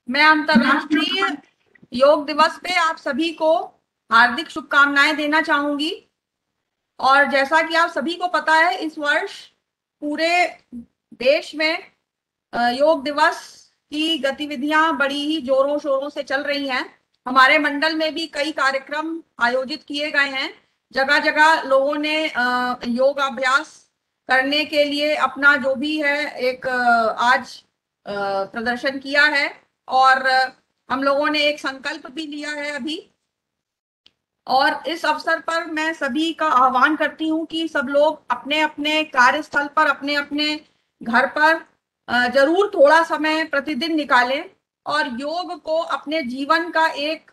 मैं अंतर्राष्ट्रीय योग दिवस पे आप सभी को हार्दिक शुभकामनाएं देना चाहूंगी। और जैसा कि आप सभी को पता है, इस वर्ष पूरे देश में योग दिवस की गतिविधियां बड़ी ही जोरों शोरों से चल रही हैं। हमारे मंडल में भी कई कार्यक्रम आयोजित किए गए हैं। जगह जगह लोगों ने योग अभ्यास करने के लिए अपना जो भी है एक आज प्रदर्शन किया है। और हम लोगों ने एक संकल्प भी लिया है अभी। और इस अवसर पर मैं सभी का आह्वान करती हूँ कि सब लोग अपने अपने कार्यस्थल पर, अपने अपने घर पर जरूर थोड़ा समय प्रतिदिन निकालें और योग को अपने जीवन का एक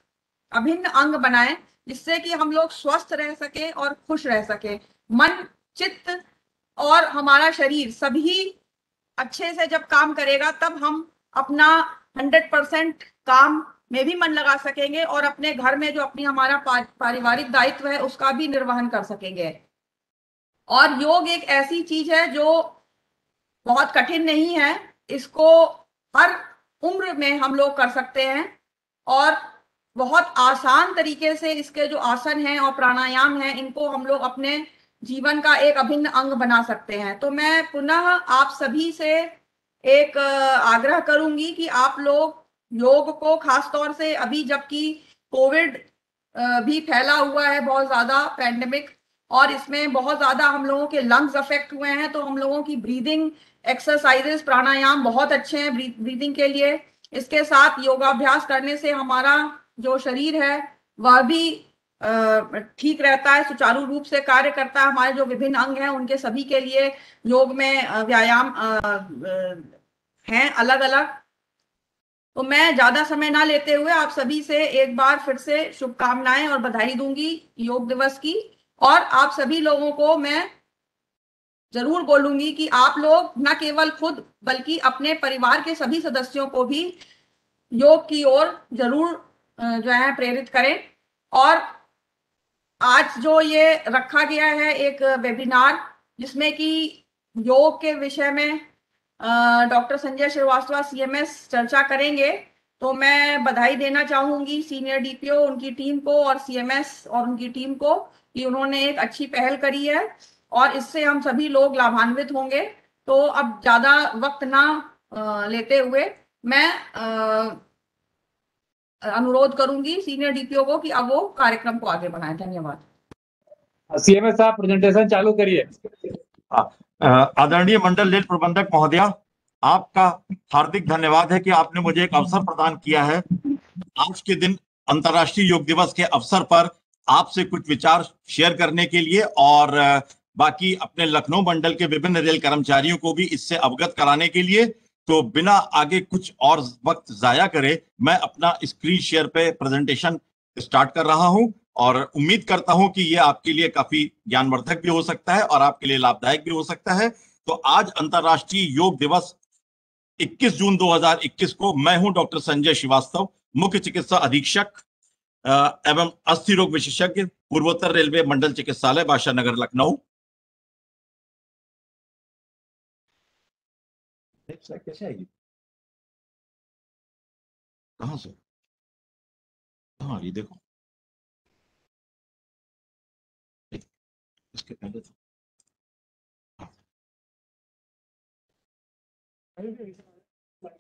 अभिन्न अंग बनाएं, जिससे कि हम लोग स्वस्थ रह सके और खुश रह सके। मन, चित्त और हमारा शरीर सभी अच्छे से जब काम करेगा, तब हम अपना 100% काम में भी मन लगा सकेंगे और अपने घर में जो अपनी हमारा पारिवारिक दायित्व है उसका भी निर्वहन कर सकेंगे। और योग एक ऐसी चीज है जो बहुत कठिन नहीं है। इसको हर उम्र में हम लोग कर सकते हैं और बहुत आसान तरीके से इसके जो आसन हैं और प्राणायाम हैं, इनको हम लोग अपने जीवन का एक अभिन्न अंग बना सकते हैं। तो मैं पुनः आप सभी से एक आग्रह करूंगी कि आप लोग योग को, खास तौर से अभी जबकि कोविड भी फैला हुआ है, बहुत ज्यादा पैंडेमिक, और इसमें बहुत ज्यादा हम लोगों के लंग्स अफेक्ट हुए हैं, तो हम लोगों की ब्रीदिंग एक्सरसाइजेस, प्राणायाम बहुत अच्छे हैं ब्रीदिंग के लिए। इसके साथ योगाभ्यास करने से हमारा जो शरीर है वह भी ठीक रहता है, सुचारू रूप से कार्य करता है। हमारे जो विभिन्न अंग हैं उनके सभी के लिए योग में व्यायाम हैं अलग अलग। तो मैं ज्यादा समय ना लेते हुए आप सभी से एक बार फिर से शुभकामनाएं और बधाई दूंगी योग दिवस की। और आप सभी लोगों को मैं जरूर बोलूंगी कि आप लोग न केवल खुद बल्कि अपने परिवार के सभी सदस्यों को भी योग की ओर जरूर जो है प्रेरित करें। और आज जो ये रखा गया है एक वेबिनार, जिसमें कि योग के विषय में डॉक्टर संजय श्रीवास्तव सीएमएस चर्चा करेंगे, तो मैं बधाई देना चाहूंगी सीनियर डीपीओ, उनकी टीम को, और सीएमएस और उनकी टीम को, कि उन्होंने एक अच्छी पहल करी है और इससे हम सभी लोग लाभान्वित होंगे। तो अब ज्यादा वक्त ना लेते हुए मैं अनुरोध करूंगी सीनियर डीपीओ को कि अब वो कार्यक्रम को आगे बढ़ाएं। धन्यवाद। सीएमएस साहब प्रेजेंटेशन चालू करिए। आदरणीय मंडल रेल प्रबंधक महोदया, आपका हार्दिक धन्यवाद है कि आपने मुझे एक अवसर प्रदान किया है आज के दिन अंतर्राष्ट्रीय योग दिवस के अवसर पर आपसे कुछ विचार शेयर करने के लिए, और बाकी अपने लखनऊ मंडल के विभिन्न रेल कर्मचारियों को भी इससे अवगत कराने के लिए। तो बिना आगे कुछ और वक्त जाया करे, मैं अपना स्क्रीन शेयर पे प्रेजेंटेशन स्टार्ट कर रहा हूं और उम्मीद करता हूं कि ये आपके लिए काफी ज्ञानवर्धक भी हो सकता है और आपके लिए लाभदायक भी हो सकता है। तो आज अंतर्राष्ट्रीय योग दिवस 21 जून 2021 को मैं हूं डॉक्टर संजय श्रीवास्तव, मुख्य चिकित्सा अधीक्षक एवं अस्थि रोग विशेषज्ञ, पूर्वोत्तर रेलवे मंडल चिकित्सालय, बादशाह नगर, लखनऊ। कैसे आएगी? कहां से? हाँ, ये देखो, इसके पहले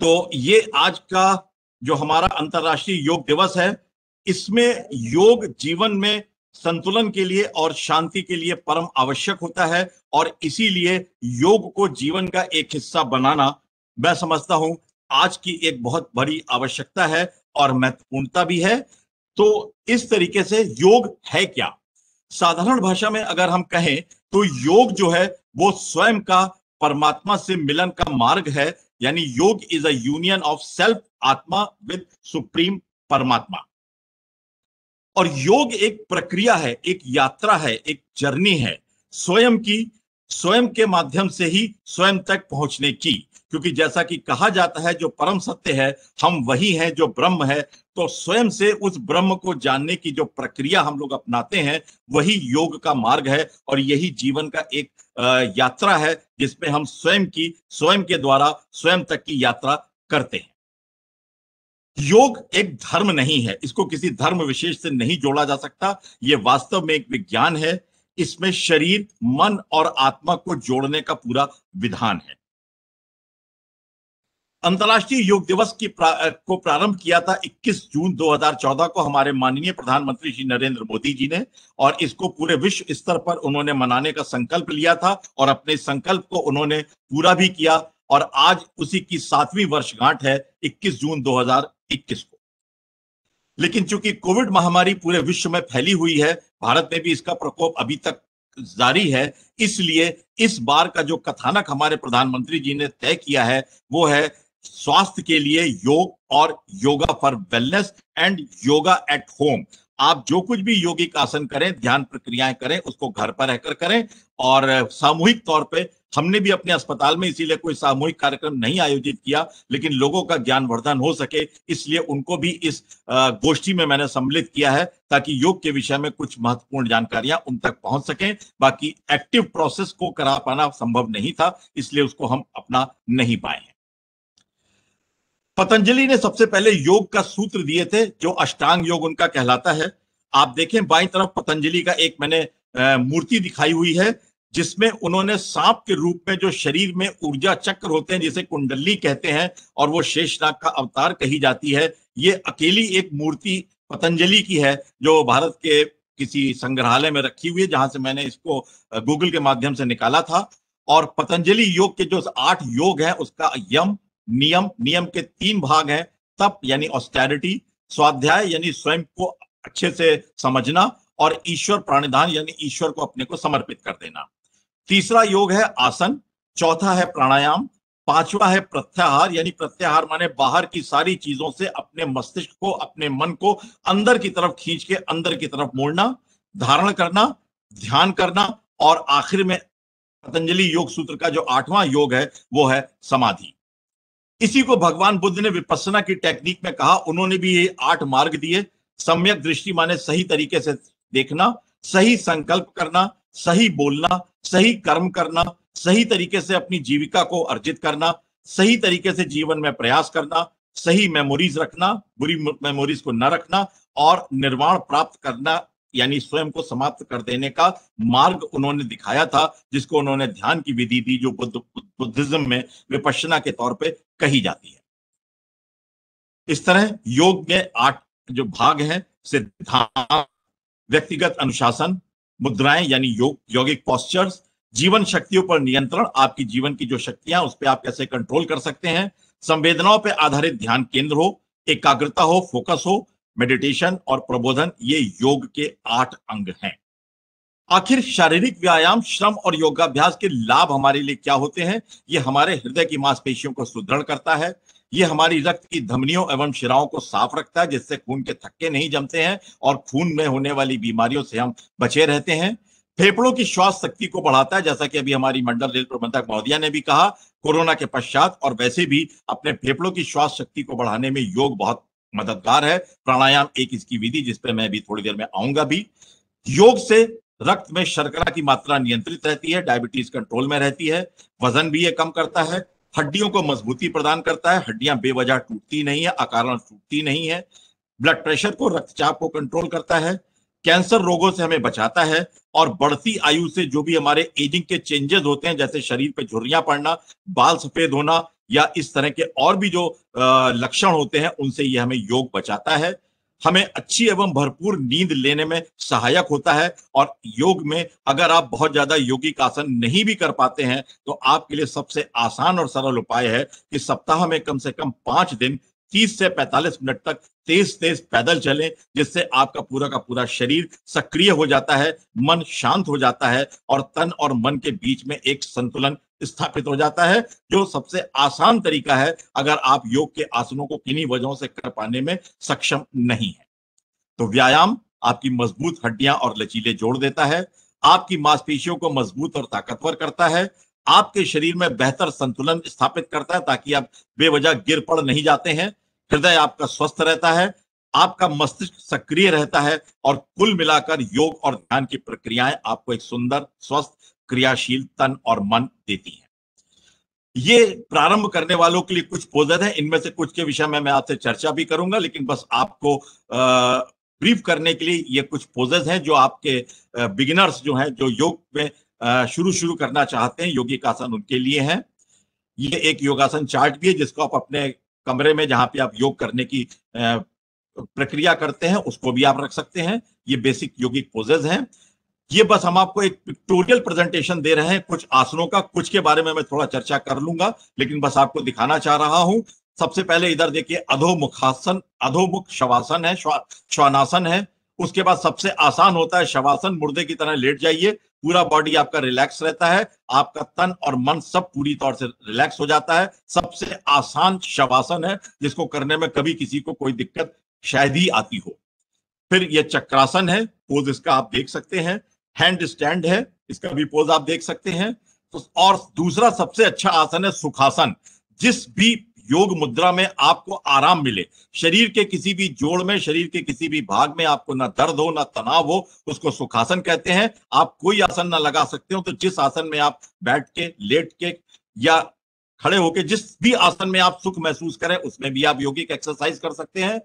तो ये आज का जो हमारा अंतर्राष्ट्रीय योग दिवस है, इसमें योग जीवन में संतुलन के लिए और शांति के लिए परम आवश्यक होता है, और इसीलिए योग को जीवन का एक हिस्सा बनाना मैं समझता हूं आज की एक बहुत बड़ी आवश्यकता है और महत्वपूर्णता भी है। तो इस तरीके से योग है क्या? साधारण भाषा में अगर हम कहें तो योग जो है वो स्वयं का परमात्मा से मिलन का मार्ग है। यानी योग is a union of self, आत्मा, विद सुप्रीम परमात्मा। और योग एक प्रक्रिया है, एक यात्रा है, एक जर्नी है स्वयं की, स्वयं के माध्यम से ही स्वयं तक पहुंचने की। क्योंकि जैसा कि कहा जाता है, जो परम सत्य है हम वही हैं जो ब्रह्म है। तो स्वयं से उस ब्रह्म को जानने की जो प्रक्रिया हम लोग अपनाते हैं वही योग का मार्ग है, और यही जीवन का एक यात्रा है जिसमें हम स्वयं के द्वारा स्वयं तक की यात्रा करते हैं। योग एक धर्म नहीं है, इसको किसी धर्म विशेष से नहीं जोड़ा जा सकता। यह वास्तव में एक विज्ञान है। इसमें शरीर, मन और आत्मा को जोड़ने का पूरा विधान है। अंतर्राष्ट्रीय योग दिवस को प्रारंभ किया था 21 जून 2014 को हमारे माननीय प्रधानमंत्री श्री नरेंद्र मोदी जी ने, और इसको पूरे विश्व स्तर पर उन्होंने मनाने का संकल्प लिया था और अपने संकल्प को उन्होंने पूरा भी किया। और आज उसी की 7वीं वर्षगांठ है 21 जून 2021 को। लेकिन चूंकि कोविड महामारी पूरे विश्व में फैली हुई है, भारत में भी इसका प्रकोप अभी तक जारी है, इसलिए इस बार का जो कथानक हमारे प्रधानमंत्री जी ने तय किया है वो है स्वास्थ्य के लिए योग और yoga for wellness and yoga at home. आप जो कुछ भी योगिक आसन करें, ध्यान प्रक्रियाएं करें, उसको घर पर रहकर करें। और सामूहिक तौर पे हमने भी अपने अस्पताल में इसीलिए कोई सामूहिक कार्यक्रम नहीं आयोजित किया, लेकिन लोगों का ज्ञानवर्धन हो सके इसलिए उनको भी इस गोष्ठी में मैंने सम्मिलित किया है, ताकि योग के विषय में कुछ महत्वपूर्ण जानकारियां उन तक पहुंच सकें। बाकी एक्टिव प्रोसेस को करा पाना संभव नहीं था, इसलिए उसको हम अपना नहीं पाए हैं। पतंजलि ने सबसे पहले योग का सूत्र दिए थे, जो अष्टांग योग उनका कहलाता है। आप देखें बाईं तरफ पतंजलि का एक मैंने मूर्ति दिखाई हुई है, जिसमें उन्होंने सांप के रूप में जो शरीर में ऊर्जा चक्र होते हैं, जिसे कुंडली कहते हैं, और वो शेषनाग का अवतार कही जाती है, ये अकेली एक मूर्ति पतंजलि की है, जो भारत के किसी संग्रहालय में रखी हुई है, जहां से मैंने इसको गूगल के माध्यम से निकाला था। और पतंजलि योग के जो 8 योग हैं, उसका यम, नियम के 3 भाग हैं। तप यानी ऑस्टेरिटी, स्वाध्याय यानी स्वयं को अच्छे से समझना, और ईश्वर प्राणिधान यानी ईश्वर को अपने को समर्पित कर देना। तीसरा योग है आसन, चौथा है प्राणायाम, पांचवा है प्रत्याहार, यानी प्रत्याहार माने बाहर की सारी चीजों से अपने मस्तिष्क को, अपने मन को अंदर की तरफ खींच के अंदर की तरफ मोड़ना, धारण करना, ध्यान करना, और आखिर में पतंजलि योग सूत्र का जो 8वां योग है वो है समाधि। इसी को भगवान बुद्ध ने विपस्सना की टेक्निक में कहा। उन्होंने भी ये 8 मार्ग दिए। सम्यक दृष्टि माने सही तरीके से देखना, सही संकल्प करना, सही बोलना, सही कर्म करना, सही तरीके से अपनी जीविका को अर्जित करना, सही तरीके से जीवन में प्रयास करना, सही मेमोरीज रखना, बुरी मेमोरीज को न रखना, और निर्वाण प्राप्त करना यानी स्वयं को समाप्त कर देने का मार्ग उन्होंने दिखाया था, जिसको उन्होंने ध्यान की विधि दी, जो बुद्धिज्म में विपश्यना के तौर पे कही जाती है। इस तरह योग में 8 जो भाग हैं, सिद्धांत, व्यक्तिगत अनुशासन, मुद्राएं यानी यौगिक पोस्चर्स, जीवन शक्तियों पर नियंत्रण, आपकी जीवन की जो शक्तियां उस पर आप कैसे कंट्रोल कर सकते हैं, संवेदनाओं पर आधारित ध्यान केंद्र हो, एकाग्रता हो, फोकस हो, मेडिटेशन और प्रबोधन, ये योग के 8 अंग हैं। आखिर शारीरिक व्यायाम, श्रम और योगाभ्यास के लाभ हमारे लिए क्या होते हैं? ये हमारे हृदय की मांसपेशियों को सुदृढ़ करता है, ये हमारी रक्त की धमनियों एवं शिराओं को साफ रखता है, जिससे खून के थक्के नहीं जमते हैं और खून में होने वाली बीमारियों से हम बचे रहते हैं। फेफड़ों की श्वास शक्ति को बढ़ाता है, जैसा कि अभी हमारी मंडल रेल प्रबंधक महोदया ने भी कहा, कोरोना के पश्चात और वैसे भी अपने फेफड़ों की श्वास शक्ति को बढ़ाने में योग बहुत मददगार है। प्राणायाम एक इसकी विधि, जिसपे मैं भी थोड़ी देर में आऊंगा भी। योग से रक्त में शर्करा की मात्रा नियंत्रित रहती है, डायबिटीज कंट्रोल में रहती है, वजन भी ये कम करता है, हड्डियों को मजबूती प्रदान करता है, हड्डियां बेवजह टूटती नहीं है, अकारण टूटती नहीं है, ब्लड प्रेशर को, रक्तचाप को कंट्रोल करता है, कैंसर रोगों से हमें बचाता है, और बढ़ती आयु से जो भी हमारे एजिंग के चेंजेस होते हैं, जैसे शरीर पे झुर्रियां पड़ना, बाल सफेद होना, या इस तरह के और भी जो लक्षण होते हैं, उनसे ये हमें योग बचाता है। हमें अच्छी एवं भरपूर नींद लेने में सहायक होता है। और योग में अगर आप बहुत ज्यादा यौगिक आसन नहीं भी कर पाते हैं, तो आपके लिए सबसे आसान और सरल उपाय है कि सप्ताह में कम से कम 5 दिन 30 से 45 मिनट तक तेज तेज पैदल चलें, जिससे आपका पूरा का पूरा शरीर सक्रिय हो जाता है, मन शांत हो जाता है, और तन और मन के बीच में एक संतुलन स्थापित हो जाता है, जो सबसे आसान तरीका है अगर आप योग के आसनों को किन्हीं वजहों से कर पाने में सक्षम नहीं है। तो व्यायाम आपकी मजबूत हड्डियां और लचीले जोड़ देता है, आपकी मांसपेशियों को मजबूत और ताकतवर करता है, आपके शरीर में बेहतर संतुलन स्थापित करता है ताकि आप बेवजह गिर पड़ नहीं जाते हैं, हृदय आपका स्वस्थ रहता है, आपका मस्तिष्क सक्रिय रहता है, और कुल मिलाकर योग और ध्यान की प्रक्रियाएं आपको एक सुंदर, स्वस्थ, क्रियाशील तन और मन देती हैं। ये प्रारंभ करने वालों के लिए कुछ पोजेज हैं। इनमें से कुछ के विषय में मैं आपसे चर्चा भी करूंगा, लेकिन बस आपको ब्रीफ करने के लिए ये कुछ पोजेज हैं जो आपके बिगिनर्स जो हैं, जो योग में शुरू करना चाहते हैं, योगिक आसन उनके लिए हैं। ये एक योगासन चार्ट भी है जिसको आप अपने कमरे में, जहां पे आप योग करने की प्रक्रिया करते हैं, उसको भी आप रख सकते हैं। ये बेसिक योगिक पोजेज हैं। ये बस हम आपको एक पिक्टोरियल प्रेजेंटेशन दे रहे हैं कुछ आसनों का, कुछ के बारे में मैं थोड़ा चर्चा कर लूंगा, लेकिन बस आपको दिखाना चाह रहा हूं। सबसे पहले इधर देखिए, अधोमुखासन, अधोमुख शवासन है, श्वानासन है। उसके बाद सबसे आसान होता है शवासन, मुर्दे की तरह लेट जाइए, पूरा बॉडी आपका रिलैक्स रहता है, आपका तन और मन सब पूरी तौर से रिलैक्स हो जाता है। सबसे आसान शवासन है जिसको करने में कभी किसी को कोई दिक्कत शायद ही आती हो। फिर ये चक्रासन है, पोज इसका आप देख सकते हैं। हैंड स्टैंड है, इसका भी पोज आप देख सकते हैं। तो और दूसरा सबसे अच्छा आसन है सुखासन। जिस भी योग मुद्रा में आपको आराम मिले, शरीर के किसी भी जोड़ में, शरीर के किसी भी भाग में आपको ना दर्द हो ना तनाव हो, उसको सुखासन कहते हैं। आप कोई आसन ना लगा सकते हो तो जिस आसन में आप बैठ के, लेट के या खड़े होके, जिस भी आसन में आप सुख महसूस करें, उसमें भी आप योगिक एक्सरसाइज कर सकते हैं।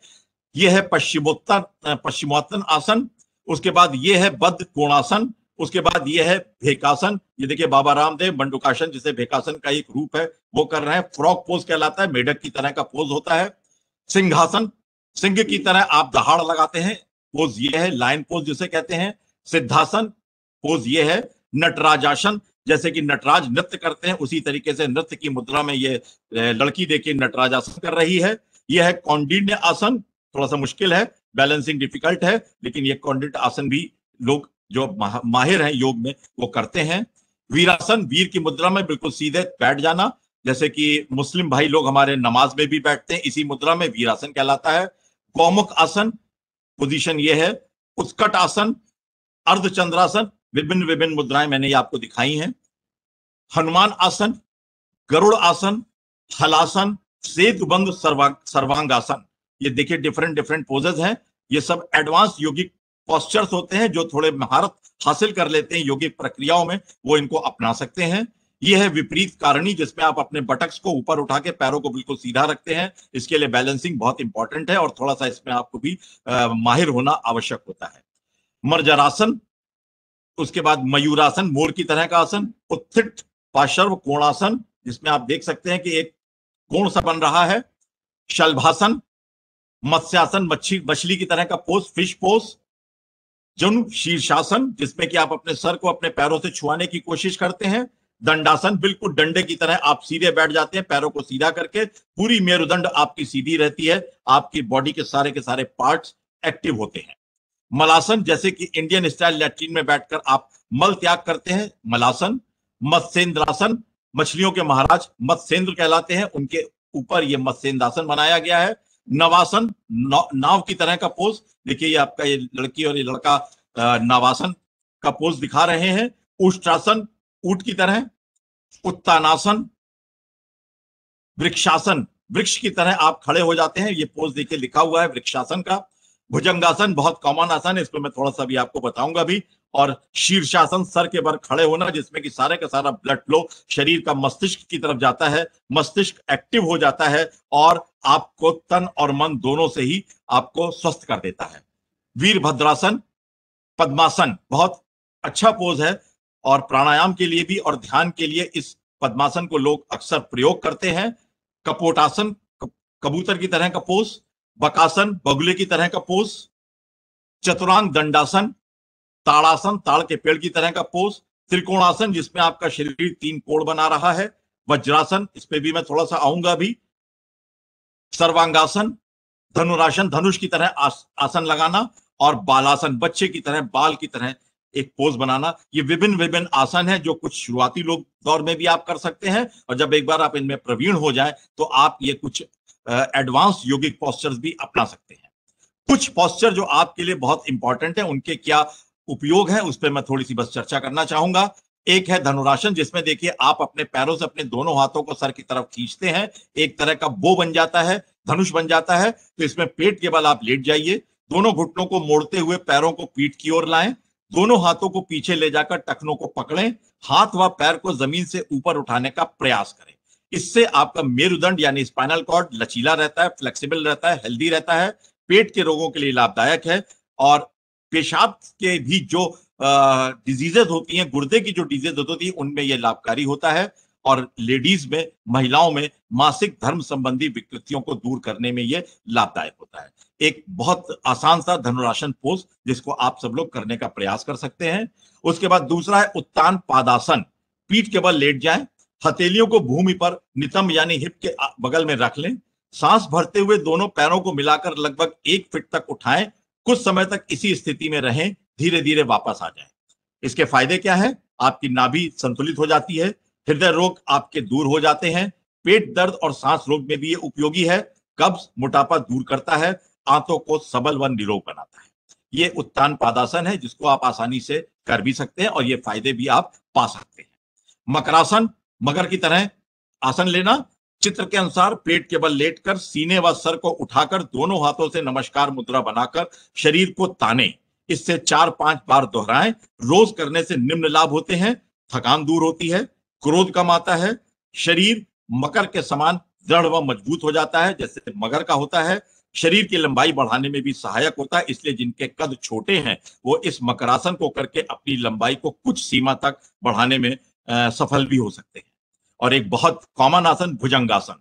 यह है पश्चिमोत्तान आसन। उसके बाद यह है बद्ध कोणासन। उसके बाद यह है भेकासन। ये देखिए बाबा रामदेव मंडूकासन, जिसे भेकासन का एक रूप है, वो कर रहे हैं। फ्रॉग पोज कहलाता है, मेढक की तरह का पोज होता है। सिंहासन, सिंह की तरह आप दहाड़ लगाते हैं, पोज ये है। लायन पोज जिसे कहते हैं। सिद्धासन, पोज ये है। नटराजासन, जैसे कि नटराज नृत्य करते हैं, उसी तरीके से नृत्य की मुद्रा में ये लड़की देखिए नटराजासन कर रही है। यह है कौंडिन्य आसन, थोड़ा सा मुश्किल है, बैलेंसिंग डिफिकल्ट है, लेकिन ये कौंडिन्य आसन भी लोग जो माहिर हैं योग में वो करते हैं। वीरासन, वीर की मुद्रा में बिल्कुल सीधे बैठ जाना, जैसे कि मुस्लिम भाई लोग हमारे नमाज में भी बैठते हैं इसी मुद्रा में, वीरासन कहलाता है। गौमुख आसन, पोजीशन ये है। उत्कट आसन, अर्धचंद्रासन, विभिन्न विभिन्न मुद्राएं मैंने ये आपको दिखाई हैं। हनुमान आसन, गरुड़ आसन, हलासन, सेतुबंध सर्वांगासन। ये देखिए डिफरेंट पोजेज हैं। ये सब एडवांस योगिक पोस्चर्स होते हैं, जो थोड़े महारत हासिल कर लेते हैं योगिक प्रक्रियाओं में, वो इनको अपना सकते हैं। ये है विपरीत कारणी, जिसमें आप अपने बटक्स को ऊपर उठा के पैरों को बिल्कुल सीधा रखते हैं। इसके लिए बैलेंसिंग बहुत इंपॉर्टेंट है और थोड़ा सा इसमें आपको भी माहिर होना आवश्यक होता है। मर्जरासन, उसके बाद मयूरासन, मोर की तरह का आसन। उत्थित पार्श्व कोणासन, जिसमें आप देख सकते हैं कि एक कोण सा बन रहा है। शलभासन, मत्स्यासन, मछली की तरह का पोज, फिश पोज। जनु शीर्षासन, जिसमें कि आप अपने सर को अपने पैरों से छुआने की कोशिश करते हैं। दंडासन, बिल्कुल डंडे की तरह आप सीधे बैठ जाते हैं, पैरों को सीधा करके, पूरी मेरुदंड आपकी सीधी रहती है, आपकी बॉडी के सारे पार्ट्स एक्टिव होते हैं। मलासन, जैसे कि इंडियन स्टाइल लैट्रिन में बैठकर आप मल त्याग करते हैं, मलासन। मत्स्येंद्रासन, मछलियों के महाराज मत्स्येंद्र कहलाते हैं, उनके ऊपर ये मत्स्येंद्रासन बनाया गया है। नवासन, नाव की तरह का पोज, देखिए ये आपका ये लड़की और ये लड़का नवासन का पोज दिखा रहे हैं। उष्ट्रासन, ऊंट की तरह। उत्तानासन, वृक्षासन, वृक्ष की तरह आप खड़े हो जाते हैं, ये पोज देखिए लिखा हुआ है वृक्षासन का। भुजंगासन, बहुत कॉमन आसन है, इसमें मैं थोड़ा सा भी आपको बताऊंगा भी। और शीर्षासन, सर के बल खड़े होना, जिसमें कि सारे का सारा ब्लड फ्लो शरीर का मस्तिष्क की तरफ जाता है, मस्तिष्क एक्टिव हो जाता है और आपको तन और मन दोनों से ही आपको स्वस्थ कर देता है। वीरभद्रासन, पद्मासन, बहुत अच्छा पोज है और प्राणायाम के लिए भी और ध्यान के लिए इस पद्मासन को लोग अक्सर प्रयोग करते हैं। कपोटासन, कबूतर की तरह का पोज। बकासन, बगुले की तरह का पोज। चतुरांग दंडासन, ताड़ासन, ताड़ के पेड़ की तरह का पोज। त्रिकोणासन, जिसमें आपका शरीर 3 कोण बना रहा है। वज्रासन, इस पे भी मैं थोड़ा सा आऊंगा अभी। सर्वांगासन, धनुरासन, धनुष की तरह आसन लगाना। और बालासन, बच्चे की तरह, बाल की तरह एक पोज बनाना। ये विभिन्न आसन है जो कुछ शुरुआती लोग दौर में भी आप कर सकते हैं, और जब एक बार आप इनमें प्रवीण हो जाए तो आप ये कुछ एडवांस योगिक पोस्चर्स भी अपना सकते हैं। कुछ पोस्चर जो आपके लिए बहुत इंपॉर्टेंट है, उनके क्या उपयोग है उस पर मैं थोड़ी सी बस चर्चा करना चाहूंगा। एक है धनुरासन, जिसमें देखिए आप अपने पैरों से अपने दोनों हाथों को सर की तरफ खींचते हैं, एक तरह का बो बन जाता है, धनुष बन जाता है। तो इसमें पेट के बल आप लेट जाइए, दोनों घुटनों को मोड़ते हुए पैरों को पीठ की ओर लाएं, दोनों हाथों को पीछे ले जाकर टखनों को पकड़ें, हाथ व पैर को जमीन से ऊपर उठाने का प्रयास करें। इससे आपका मेरुदंड यानी स्पाइनल कॉर्ड लचीला रहता है, फ्लेक्सिबल रहता है, हेल्दी रहता है, पेट के रोगों के लिए लाभदायक है। और पेशाब के भी जो डिजीजेज होती हैं, गुर्दे की जो डिजीज होती है, उनमें यह लाभकारी होता है। और लेडीज में, महिलाओं में मासिक धर्म संबंधी विकृतियों को दूर करने में यह लाभदायक होता है। एक बहुत आसान सा धनुरासन पोज जिसको आप सब लोग करने का प्रयास कर सकते हैं। उसके बाद दूसरा है उत्तान पादासन। पीठ के बल लेट जाएं, हथेलियों को भूमि पर नितंब यानी हिप के बगल में रख लें, सांस भरते हुए दोनों पैरों को मिलाकर लगभग 1 फीट तक उठाएं, कुछ समय तक इसी स्थिति में रहें, धीरे धीरे वापस आ जाएं। इसके फायदे क्या है? आपकी नाभि संतुलित हो जाती है, हृदय रोग आपके दूर हो जाते हैं, पेट दर्द और सांस रोग में भी ये उपयोगी है, कब्ज मोटापा दूर करता है, आंतों को सबल व निरोग बनाता है। ये उत्तान पादासन है जिसको आप आसानी से कर भी सकते हैं और ये फायदे भी आप पा सकते हैं। मकरासन, मगर की तरह आसन लेना, चित्र के अनुसार पेट के बल लेटकर सीने व सर को उठाकर दोनों हाथों से नमस्कार मुद्रा बनाकर शरीर को ताने। इससे 4-5 बार दोहराएं। रोज करने से निम्न लाभ होते हैं: थकान दूर होती है, क्रोध कम आता है, शरीर मकर के समान दृढ़ व मजबूत हो जाता है जैसे मगर का होता है, शरीर की लंबाई बढ़ाने में भी सहायक होता है। इसलिए जिनके कद छोटे हैं वो इस मकरासन को करके अपनी लंबाई को कुछ सीमा तक बढ़ाने में सफल भी हो सकते हैं। और एक बहुत कॉमन आसन भुजंगासन,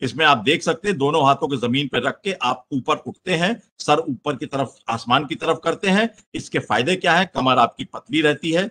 इसमें आप देख सकते हैं दोनों हाथों को जमीन पर रख के आप ऊपर उठते हैं, सर ऊपर की तरफ आसमान की तरफ करते हैं। इसके फायदे क्या है? कमर आपकी पतली रहती है,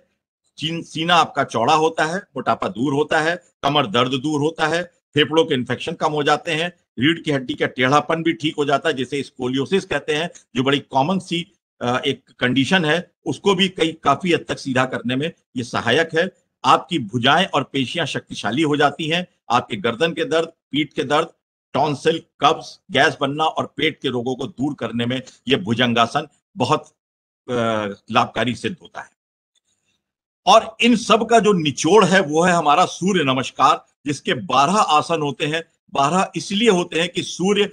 सीना आपका चौड़ा होता है, मोटापा दूर होता है, कमर दर्द दूर होता है, फेफड़ों के इन्फेक्शन कम हो जाते हैं, रीढ़ की हड्डी का टेढ़ापन भी ठीक हो जाता है जिसे स्कोलियोसिस कहते हैं, जो बड़ी कॉमन सी एक कंडीशन है, उसको भी काफी हद तक सीधा करने में ये सहायक है। आपकी भुजाएं और पेशियां शक्तिशाली हो जाती हैं। आपके गर्दन के दर्द, पीठ के दर्द, टॉन्सिल, कब्ज, गैस बनना और पेट के रोगों को दूर करने में यह भुजंगासन बहुत लाभकारी सिद्ध होता है। और इन सब का जो निचोड़ है वो है हमारा सूर्य नमस्कार, जिसके 12 आसन होते हैं। 12 इसलिए होते हैं कि सूर्य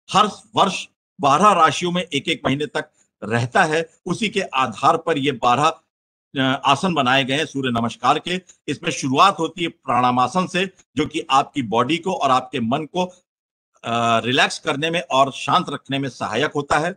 हर वर्ष 12 राशियों में एक महीने तक रहता है, उसी के आधार पर ये 12 आसन बनाए गए हैं सूर्य नमस्कार के। इसमें शुरुआत होती है प्राणायामासन से, जो कि आपकी बॉडी को और आपके मन को रिलैक्स करने में और शांत रखने में सहायक होता है।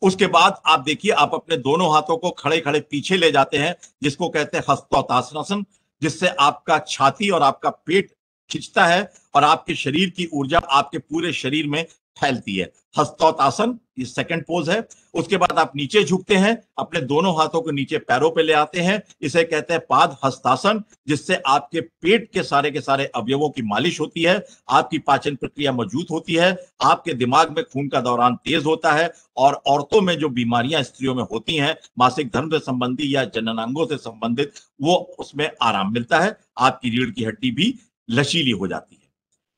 उसके बाद आप देखिए, आप अपने दोनों हाथों को खड़े खड़े पीछे ले जाते हैं, जिसको कहते हैं हस्तोत्तानासन, जिससे आपका छाती और आपका पेट खिंचता है और आपके शरीर की ऊर्जा आपके पूरे शरीर में फैलती है। हस्तोत्तासन ये सेकंड पोज है। उसके बाद आप नीचे झुकते हैं, अपने दोनों हाथों को नीचे पैरों पे ले आते हैं, इसे कहते हैं पाद हस्तासन, जिससे आपके पेट के सारे अवयवों की मालिश होती है, आपकी पाचन प्रक्रिया मजबूत होती है, आपके दिमाग में खून का दौरान तेज होता है और औरतों में जो बीमारियां स्त्रियों में होती हैं, मासिक धर्म से संबंधी या जननांगों से संबंधित, वो उसमें आराम मिलता है। आपकी रीढ़ की हड्डी भी लचीली हो जाती है।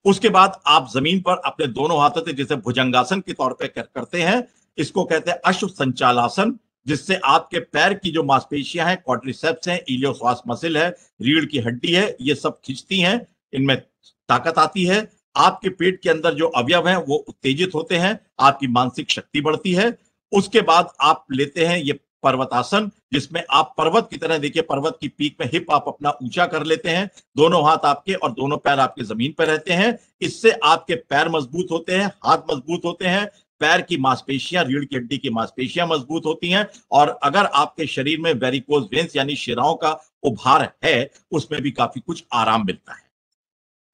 उसके बाद आप जमीन पर अपने दोनों हाथों से जैसे भुजंगासन के तौर पे करते हैं, इसको कहते हैं अश्व संचालासन, जिससे आपके पैर की जो मांसपेशियां हैं, क्वाड्रिसेप्स हैं, इलियोपसॉस मसल है, रीढ़ की हड्डी है, ये सब खिंचती हैं, इनमें ताकत आती है। आपके पेट के अंदर जो अवयव हैं वो उत्तेजित होते हैं, आपकी मानसिक शक्ति बढ़ती है। उसके बाद आप लेते हैं ये पर्वतासन, जिसमें आप पर्वत की तरह, देखिए पर्वत की पीक में हिप आप अपना ऊंचा कर लेते हैं, दोनों हाथ आपके और दोनों पैर आपके जमीन पर रहते हैं। इससे आपके पैर मजबूत होते हैं, हाथ मजबूत होते हैं, पैर की मांसपेशियां, रीढ़ की हड्डी की मांसपेशियां मजबूत होती हैं। और अगर आपके शरीर में वेरिकोज वेन्स यानी शिराओं का उभार है, उसमें भी काफी कुछ आराम मिलता है।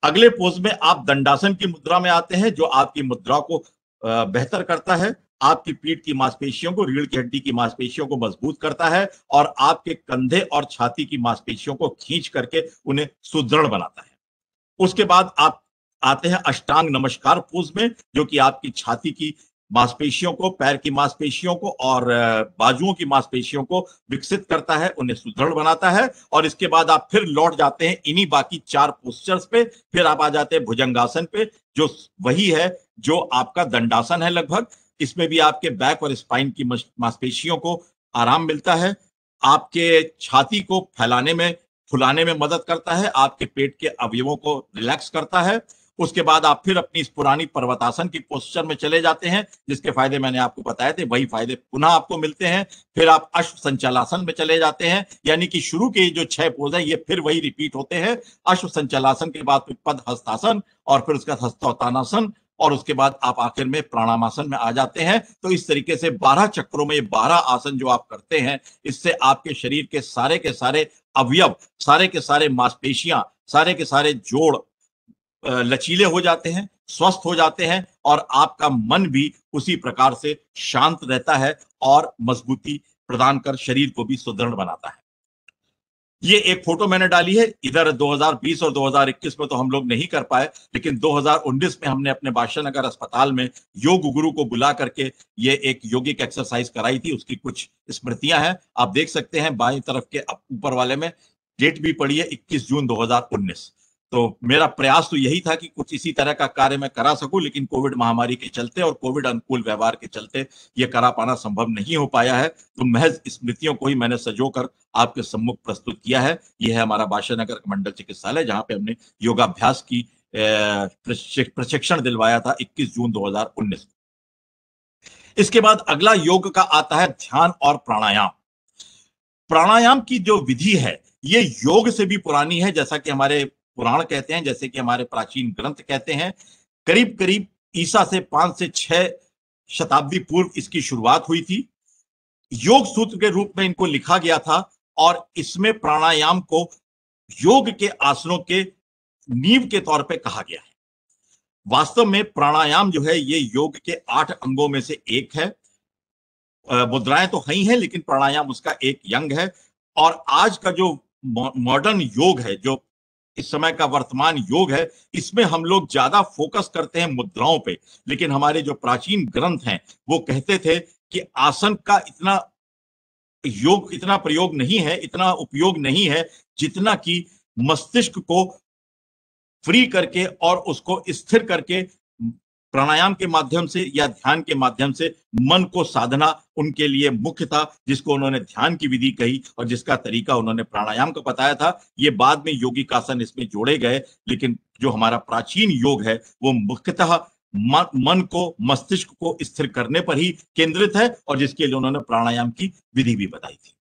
अगले पोज में आप दंडासन की मुद्रा में आते हैं, जो आपकी मुद्रा को बेहतर करता है, आपकी पीठ की मांसपेशियों को, रीढ़ की हड्डी की मांसपेशियों को मजबूत करता है और आपके कंधे और छाती की मांसपेशियों को खींच करके उन्हें सुदृढ़ बनाता है। उसके बाद आप आते हैं अष्टांग नमस्कार पोज में, जो कि आपकी छाती की मांसपेशियों को, पैर की मांसपेशियों को और बाजुओं की मांसपेशियों को विकसित करता है, उन्हें सुदृढ़ बनाता है। और इसके बाद आप फिर लौट जाते हैं इन्हीं बाकी 4 पोस्चर्स पे, फिर आप आ जाते हैं भुजंगासन पे, जो वही है जो आपका दंडासन है लगभग। इसमें भी आपके बैक और स्पाइन की मांसपेशियों को आराम मिलता है, आपके छाती को फैलाने में, फुलाने में मदद करता है, आपके पेट के अवयवों को रिलैक्स करता है। उसके बाद आप फिर अपनी इस पुरानी पर्वतासन की पोस्चर में चले जाते हैं, जिसके फायदे मैंने आपको बताए थे, वही फायदे पुनः आपको मिलते हैं। फिर आप अश्व संचलासन में चले जाते हैं, यानी कि शुरू के जो 6 पोज है ये फिर वही रिपीट होते हैं। अश्व संचलासन के बाद फिर पद हस्तासन और फिर उसका हस्तोत्तानासन और उसके बाद आप आखिर में प्राणायामासन में आ जाते हैं। तो इस तरीके से 12 चक्रों में ये 12 आसन जो आप करते हैं, इससे आपके शरीर के सारे अवयव, सारे के सारे मांसपेशियां, सारे के सारे जोड़ लचीले हो जाते हैं, स्वस्थ हो जाते हैं और आपका मन भी उसी प्रकार से शांत रहता है और मजबूती प्रदान कर शरीर को भी सुदृढ़ बनाता है। ये एक फोटो मैंने डाली है। इधर 2020 और 2021 में तो हम लोग नहीं कर पाए, लेकिन 2019 में हमने अपने बादशाहनगर अस्पताल में योग गुरु को बुला करके ये एक योगिक एक्सरसाइज कराई थी। उसकी कुछ स्मृतियां हैं, आप देख सकते हैं बाईं तरफ के ऊपर वाले में डेट भी पड़ी है 21 जून 2019। तो मेरा प्रयास तो यही था कि कुछ इसी तरह का कार्य मैं करा सकूं, लेकिन कोविड महामारी के चलते और कोविड अनुकूल व्यवहार के चलते ये करा पाना संभव नहीं हो पाया है। तो महज स्मृतियों को ही मैंने सजोकर आपके सम्मुख प्रस्तुत किया है। यह है हमारा बादशाहनगर मंडल चिकित्सालय, जहां पे हमने योगाभ्यास की प्रशिक्षण दिलवाया था 21 जून 2019। इसके बाद अगला योग का आता है ध्यान और प्राणायाम। प्राणायाम की जो विधि है ये योग से भी पुरानी है, जैसा कि हमारे पुराण कहते हैं, जैसे कि हमारे प्राचीन ग्रंथ कहते हैं। करीब करीब ईसा से 5 से 6 शताब्दी पूर्व इसकी शुरुआत हुई थी। योग सूत्र के रूप में इनको लिखा गया था और इसमें प्राणायाम को योग के आसनों के नींव के तौर पे कहा गया है। वास्तव में प्राणायाम जो है ये योग के 8 अंगों में से एक है। मुद्राएं तो ही हैं, लेकिन प्राणायाम उसका एक अंग है। और आज का जो मॉडर्न योग है, जो इस समय का वर्तमान योग है, इसमें हम लोग ज्यादा फोकस करते हैं मुद्राओं पे, लेकिन हमारे जो प्राचीन ग्रंथ हैं वो कहते थे कि आसन का इतना प्रयोग नहीं है, इतना उपयोग नहीं है, जितना कि मस्तिष्क को फ्री करके और उसको स्थिर करके प्राणायाम के माध्यम से या ध्यान के माध्यम से मन को साधना उनके लिए मुख्य था, जिसको उन्होंने ध्यान की विधि कही और जिसका तरीका उन्होंने प्राणायाम का बताया था। ये बाद में योगिक आसन इसमें जोड़े गए, लेकिन जो हमारा प्राचीन योग है वो मुख्यतः मन को, मस्तिष्क को स्थिर करने पर ही केंद्रित है और जिसके लिए उन्होंने प्राणायाम की विधि भी बताई थी।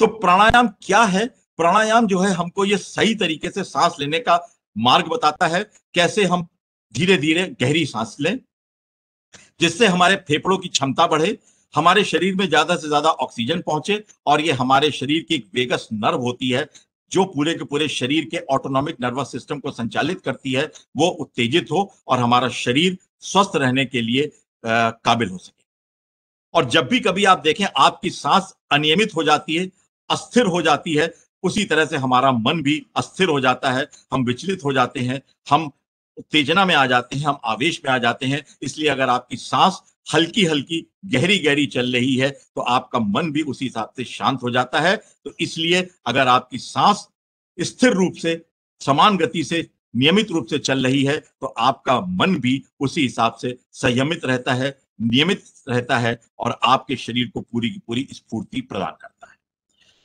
तो प्राणायाम क्या है? प्राणायाम जो है हमको ये सही तरीके से सांस लेने का मार्ग बताता है, कैसे हम धीरे धीरे गहरी सांस लें जिससे हमारे फेफड़ों की क्षमता बढ़े, हमारे शरीर में ज्यादा से ज्यादा ऑक्सीजन पहुंचे और ये हमारे शरीर की एक वेगस नर्व होती है जो पूरे के पूरे शरीर के ऑटोनॉमिक नर्वस सिस्टम को संचालित करती है, वो उत्तेजित हो और हमारा शरीर स्वस्थ रहने के लिए काबिल हो सके। और जब भी कभी आप देखें आपकी सांस अनियमित हो जाती है, अस्थिर हो जाती है, उसी तरह से हमारा मन भी अस्थिर हो जाता है, हम विचलित हो जाते हैं, हम उत्तेजना में आ जाते हैं, हम आवेश में आ जाते हैं। इसलिए अगर आपकी सांस हल्की हल्की गहरी गहरी चल रही है तो आपका मन भी उसी हिसाब से शांत हो जाता है। तो इसलिए अगर आपकी सांस स्थिर रूप से, समान गति से, नियमित रूप से चल रही है तो आपका मन भी उसी हिसाब से संयमित रहता है, नियमित रहता है और आपके शरीर को पूरी की पूरी स्फूर्ति प्रदान करता है।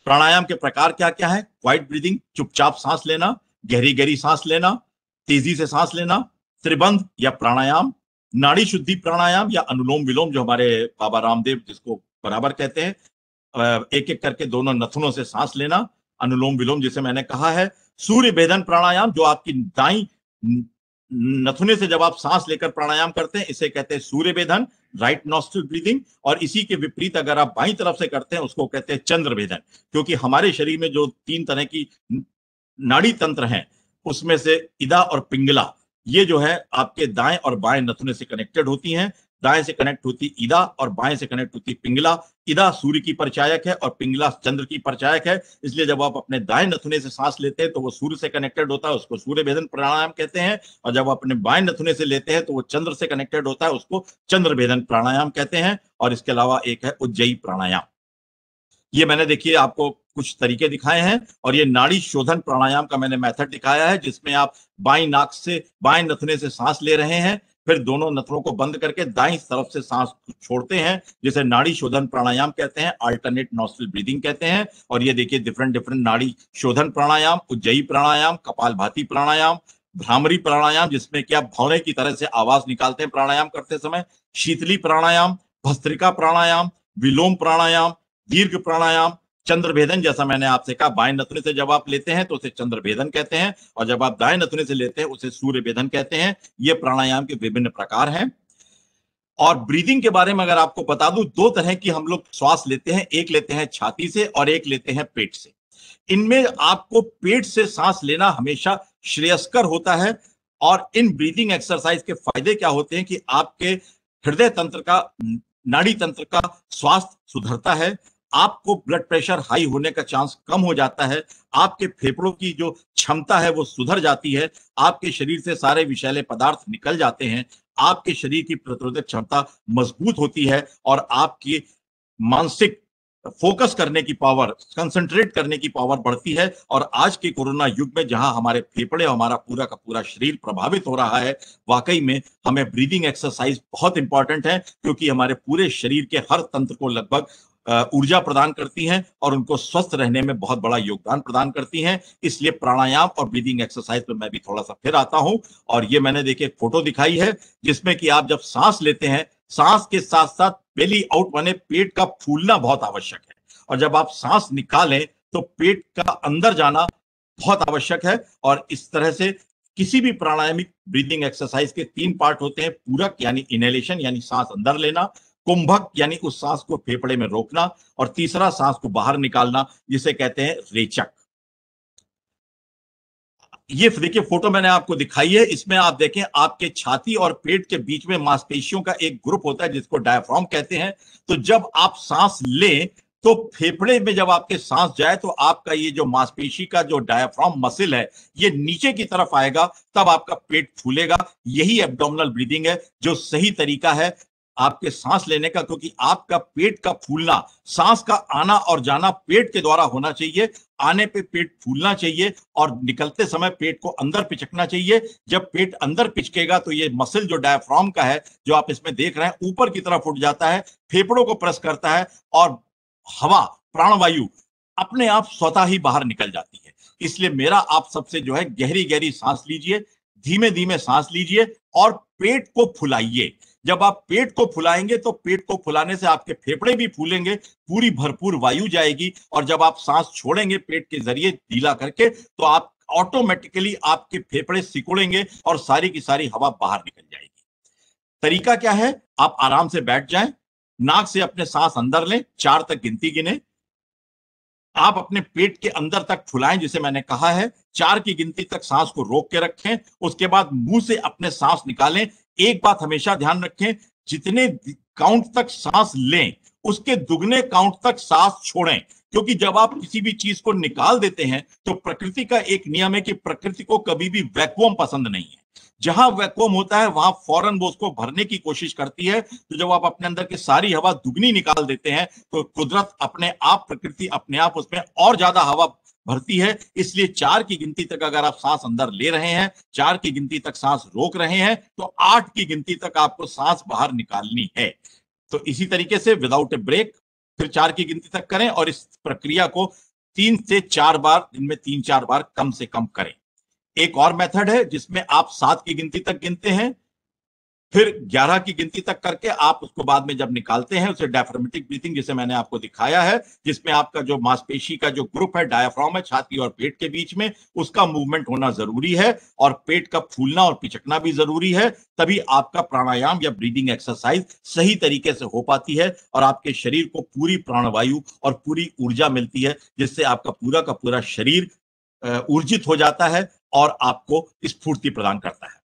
प्राणायाम के प्रकार क्या क्या है? क्वाइट ब्रीदिंग, चुपचाप सांस लेना, गहरी गहरी सांस लेना, तेजी से सांस लेना, त्रिबंध या प्राणायाम, नाड़ी शुद्धि प्राणायाम या अनुलोम विलोम जो हमारे बाबा रामदेव जिसको बराबर कहते हैं, एक एक करके दोनों नथुनों से सांस लेना, अनुलोम विलोम जिसे मैंने कहा है, सूर्य भेदन प्राणायाम जो आपकी दाई नथुने से जब आप सांस लेकर प्राणायाम करते हैं इसे कहते हैं सूर्य भेदन, राइट नॉस्ट्रिल ब्रीदिंग। और इसी के विपरीत अगर आप बाईं तरफ से करते हैं उसको कहते हैं चंद्र भेदन, क्योंकि हमारे शरीर में जो 3 तरह की नाड़ी तंत्र हैं उसमें से इदा और पिंगला, ये जो है आपके दाएं और बाएं नथुने से कनेक्टेड होती हैं। दाएं से कनेक्ट होती इदा और बाएं से कनेक्ट होती पिंगला। इदा सूर्य की परिचायक है और पिंगला चंद्र की परिचायक है, इसलिए जब आप अपने दाएं नथुने से सांस लेते हैं तो वो सूर्य से कनेक्टेड होता है, उसको सूर्य भेदन प्राणायाम कहते हैं। और जब आप अपने बाएं नथुने से लेते हैं तो वो चंद्र से कनेक्टेड होता है, उसको चंद्र भेदन प्राणायाम कहते हैं। और इसके अलावा एक है उज्जयी प्राणायाम। ये मैंने देखिए आपको कुछ तरीके दिखाए हैं और ये नाड़ी शोधन प्राणायाम का मैंने मेथड दिखाया है, जिसमें आप बाईं नाक से, बाएं नथुने से सांस ले रहे हैं, फिर दोनों नथुनों को बंद करके दाईं तरफ से सांस छोड़ते हैं, जिसे नाड़ी शोधन प्राणायाम कहते हैं, अल्टरनेट नॉस्ट्रिल ब्रीदिंग कहते हैं। और ये देखिए डिफरेंट नाड़ी शोधन प्राणायाम, उज्जयी प्राणायाम, कपालभाति प्राणायाम, भ्रामरी प्राणायाम जिसमें कि आप भौरे की तरह से आवाज निकालते हैं प्राणायाम करते समय, शीतली प्राणायाम, भस्त्रिका प्राणायाम, विलोम प्राणायाम, दीर्घ प्राणायाम, चंद्रभेदन, जैसा मैंने आपसे कहा बाएं नथुने से जब आप लेते हैं तो उसे चंद्रभेदन कहते हैं, और जब आप दाएं नथुने से लेते हैं उसे सूर्य भेदन कहते हैं। ये प्राणायाम के विभिन्न प्रकार हैं। और ब्रीदिंग के बारे में अगर आपको बता दूं, दो तरह की हम लोग श्वास लेते हैं, एक लेते हैं छाती से और एक लेते हैं पेट से। इनमें आपको पेट से सांस लेना हमेशा श्रेयस्कर होता है। और इन ब्रीदिंग एक्सरसाइज के फायदे क्या होते हैं कि आपके हृदय तंत्र का, नाड़ी तंत्र का स्वास्थ्य सुधरता है, आपको ब्लड प्रेशर हाई होने का चांस कम हो जाता है, आपके फेफड़ों की जो क्षमता है वो सुधर जाती है, आपके शरीर से सारे विषैले पदार्थ निकल जाते हैं, आपके शरीर की प्रतिरोधक क्षमता मजबूत होती है और आपकी मानसिक फोकस करने की पावर, कंसंट्रेट करने की पावर बढ़ती है। और आज के कोरोना युग में जहां हमारे फेफड़े, हमारा पूरा का पूरा शरीर प्रभावित हो रहा है, वाकई में हमें ब्रीदिंग एक्सरसाइज बहुत इंपॉर्टेंट है, क्योंकि हमारे पूरे शरीर के हर तंत्र को लगभग ऊर्जा प्रदान करती हैं और उनको स्वस्थ रहने में बहुत बड़ा योगदान प्रदान करती हैं। इसलिए प्राणायाम और ब्रीदिंग एक्सरसाइज पर मैं भी थोड़ा सा फिर आता हूं। और ये मैंने देखिए फोटो दिखाई है जिसमें कि आप जब सांस लेते हैं, सांस के साथ साथ बेली आउट माने पेट का फूलना बहुत आवश्यक है, और जब आप सांस निकालें तो पेट का अंदर जाना बहुत आवश्यक है। और इस तरह से किसी भी प्राणायामिक ब्रीदिंग एक्सरसाइज के 3 पार्ट होते हैं, पूरक यानी इनहेलेशन यानी सांस अंदर लेना, कुंभक यानी उस सांस को फेफड़े में रोकना, और तीसरा सांस को बाहर निकालना जिसे कहते हैं रेचक। ये देखिए फोटो मैंने आपको दिखाई है, इसमें आप देखें आपके छाती और पेट के बीच में मांसपेशियों का एक ग्रुप होता है जिसको डायफ्राम कहते हैं। तो जब आप सांस लें तो फेफड़े में जब आपके सांस जाए तो आपका ये जो मांसपेशी का जो डायफ्राम मसल है ये नीचे की तरफ आएगा, तब आपका पेट फूलेगा। यही एब्डोमिनल ब्रीदिंग है जो सही तरीका है आपके सांस लेने का, क्योंकि आपका पेट का फूलना, सांस का आना और जाना पेट के द्वारा होना चाहिए। आने पे पेट फूलना चाहिए और निकलते समय पेट को अंदर पिचकना चाहिए। जब पेट अंदर पिचकेगा तो ये मसल जो डायफ्राम का है, जो आप इसमें देख रहे हैं, ऊपर की तरफ उठ जाता है, फेफड़ों को प्रेस करता है और हवा, प्राणवायु अपने आप स्वतः ही बाहर निकल जाती है। इसलिए मेरा आप सबसे जो है गहरी गहरी सांस लीजिए, धीमे धीमे सांस लीजिए और पेट को फुलाइए। जब आप पेट को फुलाएंगे तो पेट को फुलाने से आपके फेफड़े भी फूलेंगे, पूरी भरपूर वायु जाएगी, और जब आप सांस छोड़ेंगे पेट के जरिए ढीला करके तो आप ऑटोमेटिकली आपके फेफड़े सिकुड़ेंगे और सारी की सारी हवा बाहर निकल जाएगी। तरीका क्या है? आप आराम से बैठ जाएं, नाक से अपने सांस अंदर लें, 4 तक गिनती गिने, आप अपने पेट के अंदर तक फुलाएं जिसे मैंने कहा है, 4 की गिनती तक सांस को रोक के रखें, उसके बाद मुंह से अपने सांस निकालें। एक बात हमेशा ध्यान रखें, जितने काउंट तक सांस लें उसके दुगने काउंट तक सांस छोड़ें, क्योंकि जब आप किसी भी चीज को निकाल देते हैं तो प्रकृति का एक नियम है कि प्रकृति को कभी भी वैक्यूम पसंद नहीं है। जहां वैक्यूम होता है वहां फौरन वो उसको भरने की कोशिश करती है। तो जब आप अपने अंदर की सारी हवा दुगनी निकाल देते हैं तो कुदरत अपने आप, प्रकृति अपने आप उसमें और ज्यादा हवा भरती है। इसलिए 4 की गिनती तक अगर आप सांस अंदर ले रहे हैं, 4 की गिनती तक सांस रोक रहे हैं, तो 8 की गिनती तक आपको सांस बाहर निकालनी है। तो इसी तरीके से विदाउट ए ब्रेक फिर 4 की गिनती तक करें और इस प्रक्रिया को 3 से 4 बार, दिन में 3-4 बार कम से कम करें। एक और मेथड है जिसमें आप 7 की गिनती तक गिनते हैं, फिर 11 की गिनती तक करके आप उसको बाद में जब निकालते हैं उसे डायफ्रामेटिक ब्रीथिंग जिसे मैंने आपको दिखाया है, जिसमें आपका जो मांसपेशी का जो ग्रुप है, डायफ्राम है, छाती और पेट के बीच में, उसका मूवमेंट होना जरूरी है और पेट का फूलना और पिचकना भी जरूरी है। तभी आपका प्राणायाम या ब्रीदिंग एक्सरसाइज सही तरीके से हो पाती है और आपके शरीर को पूरी प्राणवायु और पूरी ऊर्जा मिलती है, जिससे आपका पूरा का पूरा शरीर ऊर्जित हो जाता है और आपको स्फूर्ति प्रदान करता है।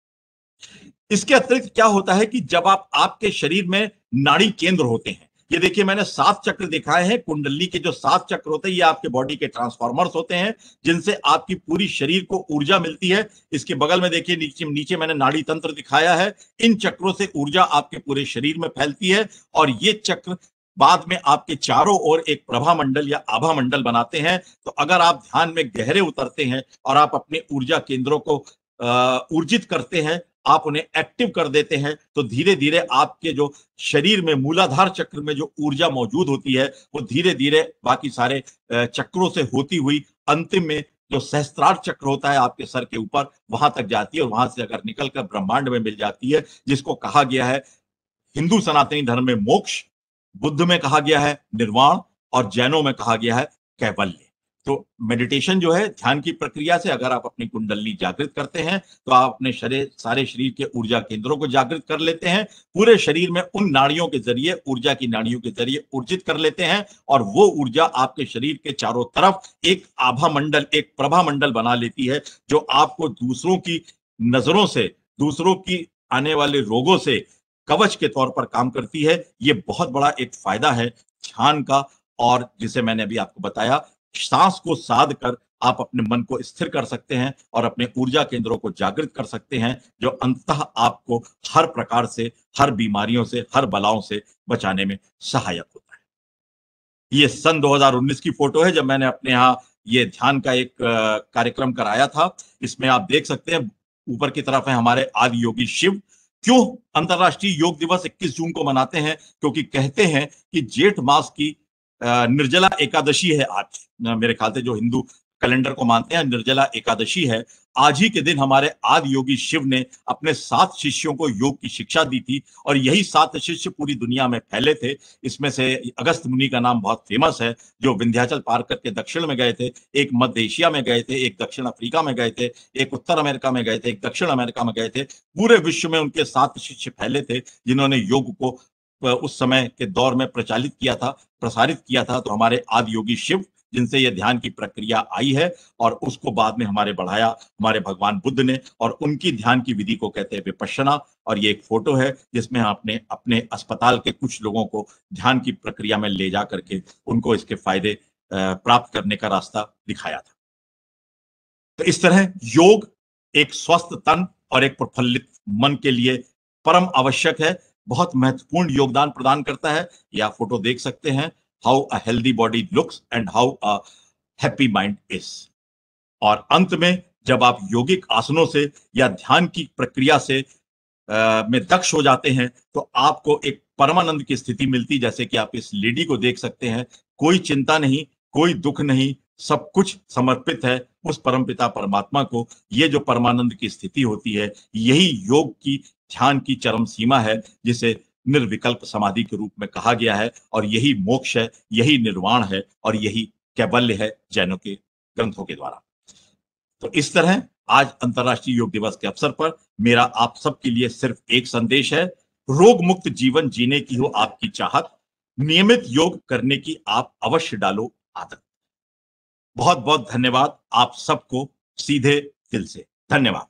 इसके अतिरिक्त क्या होता है कि जब आपके शरीर में नाड़ी केंद्र होते हैं, ये देखिए मैंने 7 चक्र दिखाए हैं, कुंडली के जो 7 चक्र होते हैं ये आपके बॉडी के ट्रांसफार्मर्स होते हैं जिनसे आपकी पूरी शरीर को ऊर्जा मिलती है। इसके बगल में देखिए नीचे मैंने नाड़ी तंत्र दिखाया है। इन चक्रों से ऊर्जा आपके पूरे शरीर में फैलती है और ये चक्र बाद में आपके चारों ओर एक प्रभा मंडल या आभा मंडल बनाते हैं। तो अगर आप ध्यान में गहरे उतरते हैं और आप अपने ऊर्जा केंद्रों को ऊर्जित करते हैं, आप उन्हें एक्टिव कर देते हैं, तो धीरे धीरे आपके जो शरीर में मूलाधार चक्र में जो ऊर्जा मौजूद होती है वो धीरे धीरे बाकी सारे चक्रों से होती हुई अंतिम में जो सहस्त्रार चक्र होता है आपके सर के ऊपर, वहां तक जाती है और वहां से अगर निकलकर ब्रह्मांड में मिल जाती है, जिसको कहा गया है हिंदू सनातनी धर्म में मोक्ष, बुद्ध में कहा गया है निर्वाण और जैनों में कहा गया है कैवल्य। तो मेडिटेशन जो है ध्यान की प्रक्रिया से अगर आप अपनी कुंडली जागृत करते हैं तो आप अपने सारे शरीर के ऊर्जा केंद्रों को जागृत कर लेते हैं, पूरे शरीर में उन नाड़ियों के जरिए, ऊर्जा की नाड़ियों के जरिए ऊर्जित कर लेते हैं और वो ऊर्जा आपके शरीर के चारों तरफ एक आभा मंडल, एक प्रभा मंडल बना लेती है, जो आपको दूसरों की नजरों से, दूसरों की आने वाले रोगों से कवच के तौर पर काम करती है। ये बहुत बड़ा एक फायदा है ध्यान का, और जिसे मैंने अभी आपको बताया, सांस को साध कर आप अपने मन को स्थिर कर सकते हैं और अपने ऊर्जा केंद्रों को जागृत कर सकते हैं, जो अंततः आपको हर प्रकार से, हर बीमारियों से, हर बलाओं से बचाने में सहायक होता है। ये सन 2019 की फोटो है जब मैंने अपने यहाँ ये ध्यान का एक कार्यक्रम कराया था। इसमें आप देख सकते हैं ऊपर की तरफ है हमारे आदि योगी शिव। क्यों अंतर्राष्ट्रीय योग दिवस 21 जून को मनाते हैं? क्योंकि कहते हैं कि जेठ मास की निर्जला एकादशी है आज, मेरे ख्याल से जो हिंदू कैलेंडर को मानते हैं निर्जला एकादशी है। आज ही के दिन हमारे आदि योगी शिव ने अपने 7 शिष्यों को योग की शिक्षा दी थी और यही 7 शिष्य पूरी दुनिया में फैले थे। इसमें से अगस्त मुनि का नाम बहुत फेमस है, जो विंध्याचल पार करके दक्षिण में गए थे, एक मध्य एशिया में गए थे, एक दक्षिण अफ्रीका में गए थे, एक उत्तर अमेरिका में गए थे, एक दक्षिण अमेरिका में गए थे। पूरे विश्व में उनके 7 शिष्य फैले थे जिन्होंने योग को उस समय के दौर में प्रचालित किया था, प्रसारित किया था। तो हमारे आदि योगी शिव, जिनसे यह ध्यान की प्रक्रिया आई है और उसको बाद में हमारे बढ़ाया हमारे भगवान बुद्ध ने, और उनकी ध्यान की विधि को कहते हैं विपश्यना। और ये एक फोटो है जिसमें आपने अपने अस्पताल के कुछ लोगों को ध्यान की प्रक्रिया में ले जा करके उनको इसके फायदे प्राप्त करने का रास्ता दिखाया था। तो इस तरह योग एक स्वस्थ तन और एक प्रफुल्लित मन के लिए परम आवश्यक है, बहुत महत्वपूर्ण योगदान प्रदान करता है। यह फोटो देख सकते हैं, how a healthy body looks and how a happy mind is. और अंत में जब आप योगिक आसनों से या ध्यान की प्रक्रिया से में दक्ष हो जाते हैं तो आपको एक परमानंद की स्थिति मिलती, जैसे कि आप इस लेडी को देख सकते हैं। कोई चिंता नहीं, कोई दुख नहीं, सब कुछ समर्पित है उस परमपिता परमात्मा को। ये जो परमानंद की स्थिति होती है, यही योग की, ध्यान की चरम सीमा है, जिसे निर्विकल्प समाधि के रूप में कहा गया है। और यही मोक्ष है, यही निर्वाण है और यही कैवल्य है जैनों के ग्रंथों के द्वारा। तो इस तरह आज अंतर्राष्ट्रीय योग दिवस के अवसर पर मेरा आप सबके लिए सिर्फ एक संदेश है, रोग मुक्त जीवन जीने की हो आपकी चाहत, नियमित योग करने की आप अवश्य डालो आदत। बहुत बहुत धन्यवाद आप सबको, सीधे दिल से धन्यवाद।